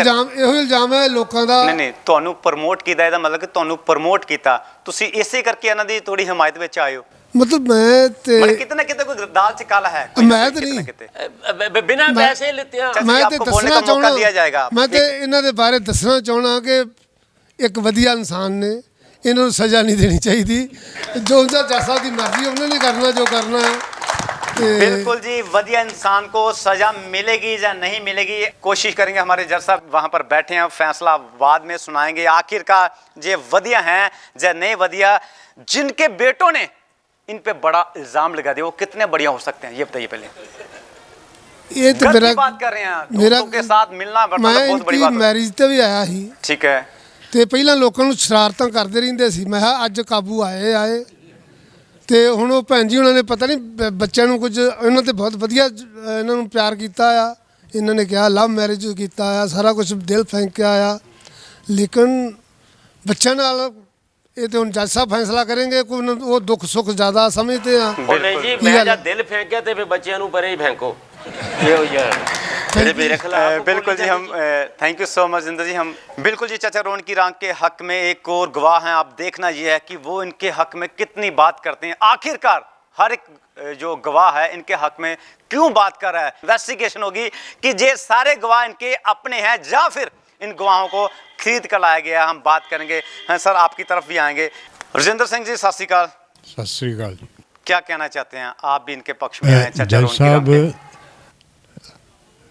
ਇਹੋ ਇਲਜ਼ਾਮ ਹੈ ਲੋਕਾਂ ਦਾ। ਨਹੀਂ ਨਹੀਂ, ਤੁਹਾਨੂੰ ਪ੍ਰਮੋਟ ਕੀਤਾ, ਇਹਦਾ ਮਤਲਬ ਕਿ ਤੁਹਾਨੂੰ ਪ੍ਰਮੋਟ ਕੀਤਾ, ਤੁਸੀਂ ਇਸੇ ਕਰਕੇ ਇਹਨਾਂ ਦੀ ਥੋੜੀ ਹਿਮਾਇਤ ਵਿੱਚ ਆਏ ਹੋ। ਮਤਲਬ ਮੈਂ ਤੇ ਮਤਲਬ ਕਿਤੇ ਨਾ ਕਿਤੇ ਕੋਈ ਦਾਲ ਚ ਕਾਲਾ ਹੈ, ਮੈਂ ਤਾਂ ਕਿਤੇ ਨਾ ਨਹੀਂ। ਕਿਤੇ। ਬਿਨਾਂ ਪੈਸੇ ਲਿੱਤਿਆਂ ਚਾਚਾ ਮੈਂ ਜੀ, ਤੇ आपको बोलने ਦੱਸਣਾ का मौका दिया ਚਾਹਣਾ, जाएगा। ਮੈਂ ਤੇ ਇਹਨਾਂ ਦੇ ਬਾਰੇ ਦੱਸਣਾ ਚਾਹਣਾ ਕਿ ਇੱਕ ਵਧੀਆ ਇਨਸਾਨ ਨੇ, ਇਹਨਾਂ ਨੂੰ ਸਜ਼ਾ ਨਹੀਂ ਦੇਣੀ ਚਾਹੀਦੀ। ਜੋ ਜੱਜ ਸਾਹਿਬ ਦੀ ਮਰਜ਼ੀ, ਉਹਨਾਂ ਨੇ ਕਰਨਾ ਜੋ ਕਰਨਾ ਹੈ। बिल्कुल जी, वधिया इंसान को सजा मिलेगी या नहीं मिलेगी, कोशिश करेंगे। हमारे जज साहब वहाँ पर बैठे हैं, फैसला बाद में सुनाएंगे आखिरकार ये वधिया हैं या नहीं वधिया। जिनके बेटों ने इन पे बड़ा इल्ज़ाम लगा दिया, वो कितने बढ़िया हो सकते हैं, ये बताइए पहले। ਇਹ ਤੇ घर ਮੇਰਾ की बात कर रहे हैं, मेरा दोस्तों के साथ मिलना मैं मतलब बहुत बड़ी इनकी बात है। मैरिज ਤੇ ਵੀ ਆਇਆ ਸੀ ठीक है। ਤੇ ਪਹਿਲਾਂ ਲੋਕਾਂ ਨੂੰ ਸ਼ਰਾਰਤਾਂ ਕਰਦੇ ਰਹਿੰਦੇ ਸੀ। ਮੈਂ ਕਿਹਾ ਅੱਜ ਕਾਬੂ ਆਏ ਤੇ ਹੁਣ ਉਹ ਭੈਣ ਜੀ ਉਹਨਾਂ ਨੇ ਪਤਾ ਨਹੀਂ ਬੱਚਿਆਂ ਨੂੰ ਕੁਝ ਇਹਨਾਂ ਤੇ ਬਹੁਤ ਵਧੀਆ ਇਹਨਾਂ ਨੂੰ ਪਿਆਰ ਕੀਤਾ ਆ। ਇਹਨਾਂ ਨੇ ਕਿਹਾ ਲਵ ਮੈਰਿਜ ਕੀਤਾ ਆ, ਸਾਰਾ ਕੁਝ ਦਿਲ ਫੈਂਕਿਆ ਆ, ਲੇਕਿਨ ਬੱਚਿਆਂ ਨਾਲ ਇਹ ਤੇ ਹੁਣ ਜੱਜ ਸਾਹਿਬ ਫੈਸਲਾ ਕਰਨਗੇ। ਕੋਈ ਉਹ ਦੁੱਖ ਸੁੱਖ ਜ਼ਿਆਦਾ ਸਮਝਦੇ ਆ। ਉਹ ਨਹੀਂ ਜੀ, ਕੀ ਮੈਂ ਗੱਲ? ਜਦ ਦਿਲ ਫੇंक ਗਿਆ ਤੇ ਫਿਰ ਬੱਚਿਆਂ ਨੂੰ ਪਰੇ ਹੀ ਫੈਂਕੋ। ਇਹ ਹੋ ਯਾਰ ਜਿਹੜੇ ਮੇਰੇ खिलाफ बिल्कुल जी, हम thank you so much Jinder ji. हम बिल्कुल जी चाचा रौनकी राम के हक में एक और गवाह हैं। आप देखना ये है कि वो इनके हक में कितनी बात करते हैं। आखिरकार हर एक जो गवाह है इनके हक में क्यों बात कर रहा है। इन्वेस्टिगेशन होगी कि ये सारे गवाह इनके अपने हैं या फिर इन गवाहों को खरीद कर लाया गया। हम बात करेंगे। हाँ सर, आपकी तरफ भी आएंगे। राजेंद्र सिंह जी, सत श्री अकाल। सत श्री अकाल जी। क्या कहना चाहते हैं? आप भी इनके पक्ष में आए चाचा जज रौनकी राम ਸਾਹਿਬ, के।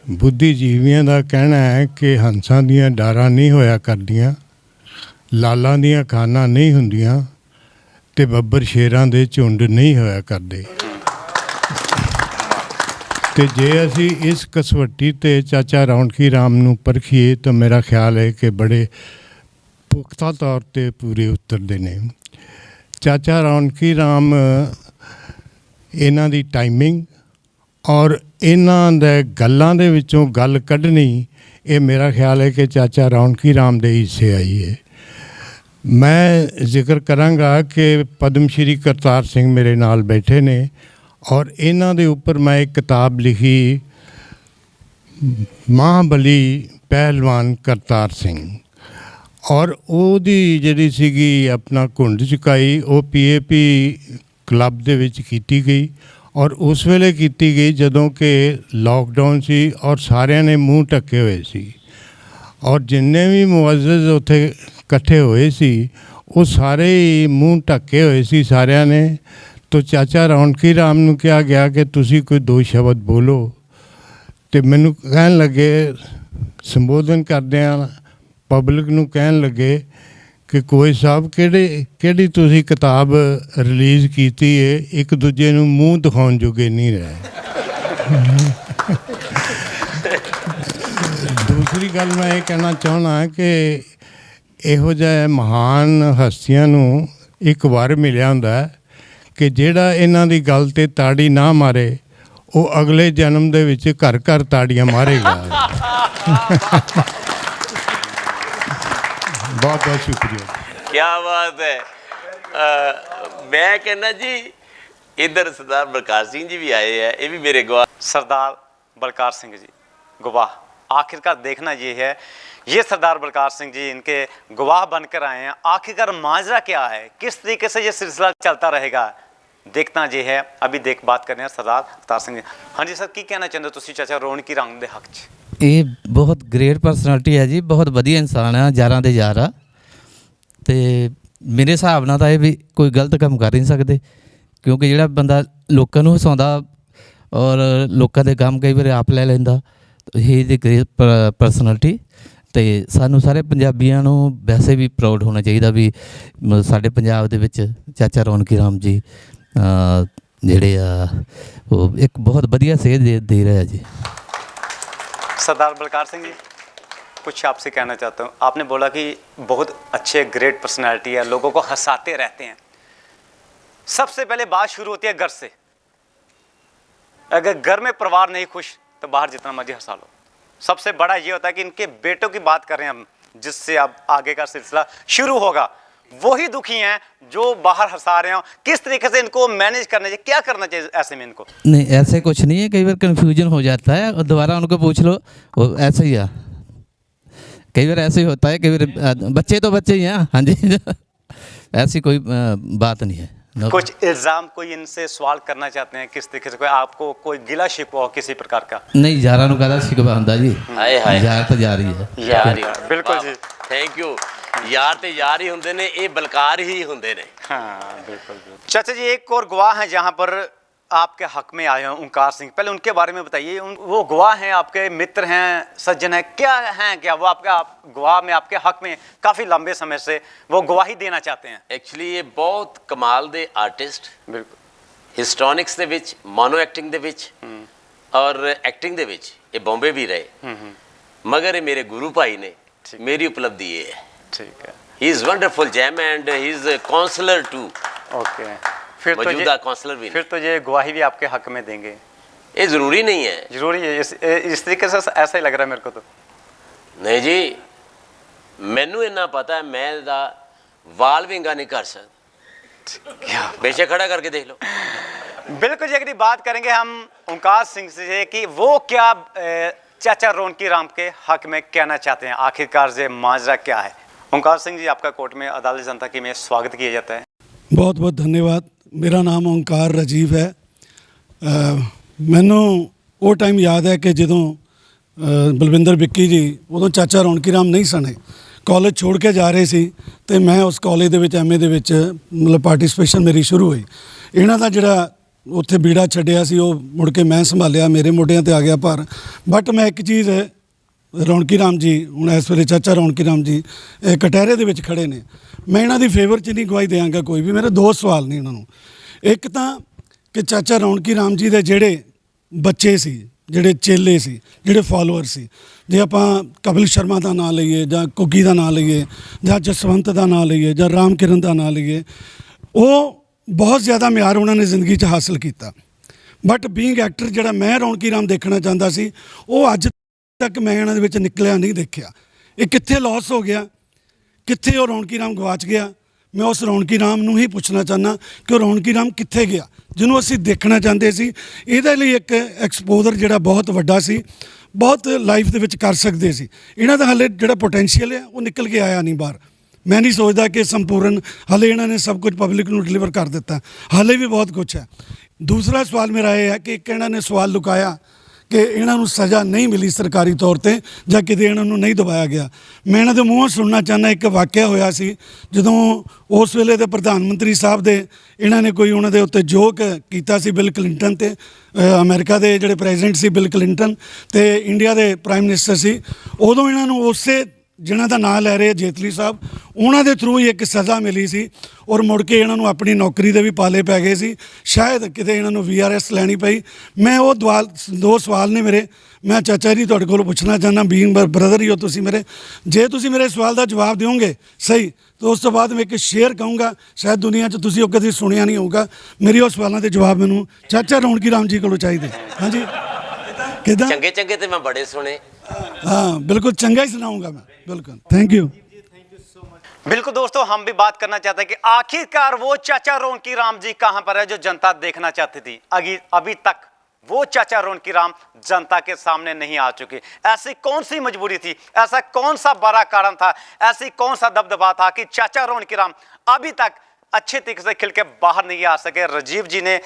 ਬੁੱਧੀਜੀਵੀਆਂ ਦਾ ਕਹਿਣਾ ਹੈ ਕਿ ਹੰਸਾਂ ਦੀਆਂ ਡਾਰਾਂ ਨਹੀਂ ਹੋਇਆ ਕਰਦੀਆਂ, ਲਾਲਾਂ ਦੀਆਂ ਖਾਨਾਂ ਨਹੀਂ ਹੁੰਦੀਆਂ ਤੇ ਬੱਬਰ ਸ਼ੇਰਾਂ ਦੇ ਝੁੰਡ ਨਹੀਂ ਹੋਇਆ ਕਰਦੇ। ਤੇ ਜੇ ਅਸੀਂ ਇਸ ਕਸਵੱਟੀ ਤੇ ਚਾਚਾ ਰੌਣਕੀ ਰਾਮ ਨੂੰ ਪਰਖੀਏ ਤਾਂ ਮੇਰਾ ਖਿਆਲ ਹੈ ਕਿ ਬੜੇ ਪੁਖਤਾ ਤੌਰ ਤੇ ਪੂਰੇ ਉਤਰਦੇ ਨੇ। ਚਾਚਾ ਰੌਣਕੀ ਰਾਮ ਇਹਨਾਂ ਦੀ ਟਾਈਮਿੰਗ ਔਰ ਇਹਨਾਂ ਦੇ ਗੱਲਾਂ ਦੇ ਵਿੱਚੋਂ ਗੱਲ ਕੱਢਣੀ, ਇਹ ਮੇਰਾ ਖਿਆਲ ਹੈ ਕਿ ਚਾਚਾ ਰੌਣਕੀ ਰਾਮ ਦੇ ਹਿੱਸੇ ਆਈ ਹੈ। ਮੈਂ ਜ਼ਿਕਰ ਕਰਾਂਗਾ ਕਿ ਪਦਮ ਸ਼੍ਰੀ ਕਰਤਾਰ ਸਿੰਘ ਮੇਰੇ ਨਾਲ ਬੈਠੇ ਨੇ ਔਰ ਇਹਨਾਂ ਦੇ ਉੱਪਰ ਮੈਂ ਇੱਕ ਕਿਤਾਬ ਲਿਖੀ, ਮਹਾਬਲੀ ਪਹਿਲਵਾਨ ਕਰਤਾਰ ਸਿੰਘ, ਔਰ ਉਹਦੀ ਜਿਹੜੀ ਸੀਗੀ ਆਪਣਾ ਘੁੰਡ ਚੁਕਾਈ ਉਹ PAP ਕਲੱਬ ਦੇ ਵਿੱਚ ਕੀਤੀ ਗਈ। ਔਰ ਉਸ ਵੇਲੇ ਕੀਤੀ ਗਈ ਜਦੋਂ ਕਿ ਲਾਕਡਾਊਨ ਸੀ ਔਰ ਸਾਰਿਆਂ ਨੇ ਮੂੰਹ ਢੱਕੇ ਹੋਏ ਸੀ ਔਰ ਜਿੰਨੇ ਵੀ ਮੁਅੱਜ਼ਜ਼ ਉੱਥੇ ਇਕੱਠੇ ਹੋਏ ਸੀ ਉਹ ਸਾਰੇ ਹੀ ਮੂੰਹ ਢੱਕੇ ਹੋਏ ਸੀ ਸਾਰਿਆਂ ਨੇ। ਤੋ ਚਾਚਾ ਰੌਣਕੀ ਰਾਮ ਨੂੰ ਕਿਹਾ ਗਿਆ ਕਿ ਤੁਸੀਂ ਕੋਈ ਦੋ ਸ਼ਬਦ ਬੋਲੋ ਤੇ ਮੈਨੂੰ ਕਹਿਣ ਲੱਗੇ, ਸੰਬੋਧਨ ਕਰਦਿਆਂ ਪਬਲਿਕ ਨੂੰ ਕਹਿਣ ਲੱਗੇ ਕਿ ਕੋਈ ਸਾਹਿਬ ਕਿਹੜੀ ਤੁਸੀਂ ਕਿਤਾਬ ਰਿਲੀਜ਼ ਕੀਤੀ ਹੈ, ਇੱਕ ਦੂਜੇ ਨੂੰ ਮੂੰਹ ਦਿਖਾਉਣ ਜੋਗੇ ਨਹੀਂ ਰਹੇ। ਦੂਸਰੀ ਗੱਲ ਮੈਂ ਇਹ ਕਹਿਣਾ ਚਾਹੁੰਦਾ ਕਿ ਇਹੋ ਜਿਹੇ ਮਹਾਨ ਹਸਤੀਆਂ ਨੂੰ ਇੱਕ ਵਾਰ ਮਿਲਿਆ ਹੁੰਦਾ ਕਿ ਜਿਹੜਾ ਇਹਨਾਂ ਦੀ ਗੱਲ 'ਤੇ ਤਾੜੀ ਨਾ ਮਾਰੇ ਉਹ ਅਗਲੇ ਜਨਮ ਦੇ ਵਿੱਚ ਘਰ ਘਰ ਤਾੜੀਆਂ ਮਾਰੇਗਾ। बहुत बहुत शुक्रिया। क्या बात है। मैं कहना जी इधर सरदार बलकार सिंह जी भी आए हैं, ये भी मेरे गवाह। सरदार बलकार सिंह जी गवाह, आखिरकार देखना ये है, ये सरदार बलकार सिंह जी इनके गवाह बनकर आए हैं। आखिरकार माजरा क्या है, किस तरीके से ये सिलसिला चलता रहेगा, देखना ये है। अभी बात कर रहे हैं सरदार बलकार सिंह जी। हाँ जी सर, की कहना चाहते हो तुसी चाचा रौनकी राम दे हक च? ਇਹ ਬਹੁਤ ਗ੍ਰੇਟ ਪਰਸਨੈਲਿਟੀ ਹੈ ਜੀ, ਬਹੁਤ ਵਧੀਆ ਇਨਸਾਨ ਆ, ਯਾਰਾਂ ਦੇ ਯਾਰ ਆ। ਅਤੇ ਮੇਰੇ ਹਿਸਾਬ ਨਾਲ ਤਾਂ ਇਹ ਵੀ ਕੋਈ ਗਲਤ ਕੰਮ ਕਰ ਨਹੀਂ ਸਕਦੇ, ਕਿਉਂਕਿ ਜਿਹੜਾ ਬੰਦਾ ਲੋਕਾਂ ਨੂੰ ਹਸਾਉਂਦਾ ਔਰ ਲੋਕਾਂ ਦੇ ਕੰਮ ਕਈ ਵਾਰ ਆਪ ਲੈ ਲੈਂਦਾ, ਹੀ ਇਜ਼ ਏ ਗ੍ਰੇਟ ਪਰਸਨੈਲਿਟੀ। ਅਤੇ ਸਾਨੂੰ ਸਾਰੇ ਪੰਜਾਬੀਆਂ ਨੂੰ ਵੈਸੇ ਵੀ ਪ੍ਰਾਊਡ ਹੋਣਾ ਚਾਹੀਦਾ ਵੀ ਸਾਡੇ ਪੰਜਾਬ ਦੇ ਵਿੱਚ ਚਾਚਾ ਰੌਣਕੀ ਰਾਮ ਜੀ ਜਿਹੜੇ ਆ ਉਹ ਇੱਕ ਬਹੁਤ ਵਧੀਆ ਸੇਧ ਦੇ ਰਹੇ ਆ ਜੀ। सरदार बलकार सिंह जी, कुछ आपसे कहना चाहता हूँ। आपने बोला कि बहुत अच्छे ग्रेट पर्सनालिटी है, लोगों को हंसाते रहते हैं। सबसे पहले बात शुरू होती है घर से। अगर घर में परिवार नहीं खुश तो बाहर जितना मर्जी हंसा लो। सबसे बड़ा ये होता है कि इनके बेटों की बात कर रहे हैं हम, जिससे अब आगे का सिलसिला शुरू होगा, वही दुखी हैं जो बाहर हंसा रहे हो। किस तरीके से इनको मैनेज करना चाहिए, क्या करना चाहिए ऐसे में इनको? नहीं, ऐसे कुछ नहीं है, कई बार कन्फ्यूजन हो जाता है और दोबारा उनको पूछ लो, वो ऐसे ही है। कई बार ऐसे ही होता है, कई बार बच्चे तो बच्चे ही हैं। हाँ जी ऐसी कोई बात नहीं है। कुछ इल्ज़ाम कोई इनसे सवाल करना चाहते हैं, किस तरीके से कोई आपको कोई गिला शिकवा हो किसी प्रकार का? नहीं, यारा ਨੂੰ ਕਾਹਦਾ ਸ਼ਿਕਵਾ ਹੁੰਦਾ ਜੀ। ਹਾਏ ਹਾਏ, ਯਾਰ ਤਾਂ ਯਾਰ ਹੀ ਹੈ। ਯਾਰ ਹੀ। बिल्कुल जी। Thank you. यार ते यार ही होंदे ने, ये बलकार ही होंदे ने। हाँ बिल्कुल। चाचा जी एक और गवाह हैं जहाँ पर आपके हक में आए हैं, ओंकार सिंह, पहले उनके बारे में बताइए। वो गवाह हैं, आपके मित्र हैं, सज्जन हैं, क्या हैं, क्या वो आपके गवाह में आपके हक में काफ़ी लंबे समय से वो गवाही देना चाहते हैं? एक्चुअली ये बहुत कमाल दे आर्टिस्ट, बिल्कुल, हिस्टोनिक्स दे विच, मोनो एक्टिंग दे विच ਔਰ ਐਕਟਿੰਗ ਦੇ ਵਿੱਚ ਇਹ ਬੰਬੇ ਵੀ ਰਹੇ ਮਗਰ ਇਹ ਮੇਰੇ ਗੁਰੂ ਭਾਈ ਨੇ ਮੇਰੀ ਉਪਲਬਧੀ ਇਹ ਹੈ ठीक है he is wonderful gem and he is counsellor to okay फिर तो मौजूदा ये काउंसलर भी फिर तो ये गवाही भी आपके हक में देंगे ये ज़रूरी नहीं है जरूरी है इस तरीके से ऐसा ही लग रहा है मेरे को तो नहीं जी मैनू इन्ना पता है मैं दा वाल विंगा नहीं कर सकता बेशक खड़ा करके देख लो बिल्कुल जी अगली बात करेंगे हम ओंकार सिंह से कि वो क्या चाचा रौनकी राम के हक में कहना चाहते हैं आखिरकार ये माजरा क्या है ओंकार सिंह जी आपका कोर्ट में अदालत जनता की में स्वागत किया जाता है बहुत बहुत धन्यवाद मेरा नाम ओंकार राजीव है ਮੈਨੂੰ ਉਹ ਟਾਈਮ ਯਾਦ ਹੈ ਕਿ ਜਦੋਂ ਬਲਵਿੰਦਰ ਵਿੱਕੀ ਜੀ ਉਦੋਂ ਚਾਚਾ ਰੌਣਕੀ ਰਾਮ ਨਹੀਂ ਸਣੇ ਕਾਲਜ ਛੋੜ ਕੇ ਜਾ ਰਹੇ ਸੀ ਤੇ ਮੈਂ ਉਸ ਕਾਲਜ ਦੇ ਵਿੱਚ ਐਮਏ ਦੇ ਵਿੱਚ ਮਤਲਬ ਪਾਰਟਿਸਪੇਸ਼ਨ ਮੇਰੀ ਸ਼ੁਰੂ ਹੋਈ ਇਹਨਾਂ ਦਾ ਜਿਹੜਾ ਉੱਥੇ ਬੀੜਾ ਛੱਡਿਆ ਸੀ ਉਹ ਮੁੜ ਕੇ ਮੈਂ ਸੰਭਾਲਿਆ ਮੇਰੇ ਮੋਢਿਆਂ ਤੇ ਆ ਗਿਆ ਭਾਰ ਬਟ ਮੈਂ ਇੱਕ ਚੀਜ਼ ਰੌਣਕੀ ਰਾਮ ਜੀ ਹੁਣ ਇਸ ਵੇਲੇ ਚਾਚਾ ਰੌਣਕੀ ਰਾਮ ਜੀ ਕਟਹਿਰੇ ਦੇ ਵਿੱਚ ਖੜੇ ਨੇ ਮੈਂ ਇਹਨਾਂ ਦੀ ਫੇਵਰ 'ਚ ਨਹੀਂ ਗਵਾਹੀ ਦਿਆਂਗਾ ਕੋਈ ਵੀ ਮੇਰੇ ਦੋ ਸਵਾਲ ਨੇ ਇਹਨਾਂ ਨੂੰ ਇੱਕ ਤਾਂ ਕਿ ਚਾਚਾ ਰੌਣਕੀ ਰਾਮ ਜੀ ਦੇ ਜਿਹੜੇ ਬੱਚੇ ਸੀ ਜਿਹੜੇ ਚੇਲੇ ਸੀ ਜਿਹੜੇ ਫਾਲੋਅਰ ਸੀ ਜੇ ਆਪਾਂ ਕਪਿਲ ਸ਼ਰਮਾ ਦਾ ਨਾਂ ਲਈਏ ਜਾਂ ਕੁੱਗੀ ਦਾ ਨਾਂ ਲਈਏ ਜਾਂ ਜਸਵੰਤ ਦਾ ਨਾਂ ਲਈਏ ਜਾਂ ਰਾਮ ਕਿਰਨ ਦਾ ਨਾਂ ਲਈਏ ਉਹ ਬਹੁਤ ਜ਼ਿਆਦਾ ਮਿਆਰ ਉਹਨਾਂ ਨੇ ਜ਼ਿੰਦਗੀ 'ਚ ਹਾਸਲ ਕੀਤਾ ਬਟ ਬੀਇੰਗ ਐਕਟਰ ਜਿਹੜਾ ਮੈਂ ਰੌਣਕੀ ਰਾਮ ਦੇਖਣਾ ਚਾਹੁੰਦਾ ਸੀ ਉਹ ਅੱਜ ਤੱਕ ਮੈਂ ਇਹਨਾਂ ਦੇ ਵਿੱਚ ਨਿਕਲਿਆ ਨਹੀਂ ਦੇਖਿਆ ਇਹ ਕਿੱਥੇ ਲਾਸ ਹੋ ਗਿਆ ਕਿੱਥੇ ਉਹ ਰੌਣਕੀ ਰਾਮ ਗਵਾਚ ਗਿਆ ਮੈਂ ਉਸ ਰੌਣਕੀ ਰਾਮ ਨੂੰ ਹੀ ਪੁੱਛਣਾ ਚਾਹੁੰਦਾ ਕਿ ਉਹ ਰੌਣਕੀ ਰਾਮ ਕਿੱਥੇ ਗਿਆ ਜਿਹਨੂੰ ਅਸੀਂ ਦੇਖਣਾ ਚਾਹੁੰਦੇ ਸੀ ਇਹਦੇ ਲਈ ਇੱਕ ਐਕਸਪੋਜ਼ਰ ਜਿਹੜਾ ਬਹੁਤ ਵੱਡਾ ਸੀ ਬਹੁਤ ਲਾਈਫ ਦੇ ਵਿੱਚ ਕਰ ਸਕਦੇ ਸੀ ਇਹਨਾਂ ਦਾ ਹਾਲੇ ਜਿਹੜਾ ਪੋਟੈਂਸ਼ੀਅਲ ਹੈ ਉਹ ਨਿਕਲ ਕੇ ਆਇਆ ਨਹੀਂ ਬਾਹਰ ਮੈਂ ਨਹੀਂ ਸੋਚਦਾ ਕਿ ਸੰਪੂਰਨ ਹਾਲੇ ਇਹਨਾਂ ਨੇ ਸਭ ਕੁਝ ਪਬਲਿਕ ਨੂੰ ਡਿਲੀਵਰ ਕਰ ਦਿੱਤਾ ਹਾਲੇ ਵੀ ਬਹੁਤ ਕੁਝ ਹੈ ਦੂਸਰਾ ਸਵਾਲ ਮੇਰਾ ਇਹ ਹੈ ਕਿ ਇੱਕ ਇਹਨਾਂ ਨੇ ਸਵਾਲ ਲੁਕਾਇਆ ਕਿ ਇਹਨਾਂ ਨੂੰ ਸਜ਼ਾ ਨਹੀਂ ਮਿਲੀ ਸਰਕਾਰੀ ਤੌਰ ਤੇ ਜਾਂ ਕਿਤੇ ਇਹਨਾਂ ਨੂੰ ਨਹੀਂ ਦਬਾਇਆ ਗਿਆ ਮੈਂ ਇਹਨਾਂ ਦੇ ਮੂੰਹੋਂ ਸੁਣਨਾ ਚਾਹੁੰਦਾ ਇੱਕ ਵਾਕਿਆ ਹੋਇਆ ਸੀ ਜਦੋਂ ਉਸ ਵੇਲੇ ਦੇ ਪ੍ਰਧਾਨ ਮੰਤਰੀ ਸਾਹਿਬ ਦੇ ਇਹਨਾਂ ਨੇ ਕੋਈ ਉਹਨਾਂ ਦੇ ਉੱਤੇ ਜੋਕ ਕੀਤਾ ਸੀ ਬਿਲ ਕਲਿੰਟਨ ਤੇ ਅਮਰੀਕਾ ਦੇ ਜਿਹੜੇ ਪ੍ਰੈਜ਼ੀਡੈਂਟ ਸੀ ਬਿਲ ਕਲਿੰਟਨ ਤੇ ਇੰਡੀਆ ਦੇ ਪ੍ਰਾਈਮ ਮਿਨਿਸਟਰ ਸੀ ਉਦੋਂ ਇਹਨਾਂ ਨੂੰ ਉਸੇ ਜਿਨ੍ਹਾਂ ਦਾ ਨਾਂ ਲੈ ਰਹੇ ਜੇਤਲੀ ਸਾਹਿਬ ਉਹਨਾਂ ਦੇ ਥਰੂ ਹੀ ਇੱਕ ਸਜ਼ਾ ਮਿਲੀ ਸੀ ਔਰ ਮੁੜ ਕੇ ਇਹਨਾਂ ਨੂੰ ਆਪਣੀ ਨੌਕਰੀ ਦੇ ਵੀ ਪਾਲੇ ਪੈ ਗਏ ਸੀ ਸ਼ਾਇਦ ਕਿਤੇ ਇਹਨਾਂ ਨੂੰ VRS ਲੈਣੀ ਪਈ ਮੈਂ ਉਹ ਦੋ ਸਵਾਲ ਨੇ ਮੇਰੇ ਮੈਂ ਚਾਚਾ ਜੀ ਤੁਹਾਡੇ ਕੋਲ ਪੁੱਛਣਾ ਚਾਹੁੰਦਾ ਬੀਇੰਗ ਬ੍ਰਦਰ ਹੀ ਹੋ ਤੁਸੀਂ ਮੇਰੇ ਜੇ ਤੁਸੀਂ ਮੇਰੇ ਸਵਾਲ ਦਾ ਜਵਾਬ ਦਿਓਗੇ ਸਹੀ ਤਾਂ ਉਸ ਤੋਂ ਬਾਅਦ ਮੈਂ ਇੱਕ ਸ਼ੇਅਰ ਕਹੂੰਗਾ ਸ਼ਾਇਦ ਦੁਨੀਆ 'ਚ ਤੁਸੀਂ ਉਹ ਕਦੇ ਸੁਣਿਆ ਨਹੀਂ ਹੋਊਗਾ ਮੇਰੀ ਉਹ ਸਵਾਲਾਂ ਦੇ ਜਵਾਬ ਮੈਨੂੰ ਚਾਚਾ ਰੌਣਕੀ ਰਾਮ ਜੀ ਕੋਲੋਂ ਚਾਹੀਦੇ ਹਾਂਜੀ ਕਿੱਦਾਂ ਚੰਗੇ ਚੰਗੇ ਤੇ ਮੈਂ ਬੜੇ ਸੁਣੇ हाँ बिल्कुल चंगा ही सुनाऊंगा मैं बिल्कुल थैंक यू बिल्कुल दोस्तों हम भी बात करना चाहते हैं कि आखिरकार वो चाचा रौनकी राम जी कहां पर है जो जनता देखना चाहती थी अभी तक वो चाचा रौनकी राम जनता के सामने नहीं आ चुके ऐसी कौन सी मजबूरी थी ऐसा कौन सा बड़ा कारण था ऐसी कौन सा दबदबा था कि चाचा रौनकी राम अभी तक अच्छे तरीके से खिल के बाहर नहीं आ सके राजीव जी ने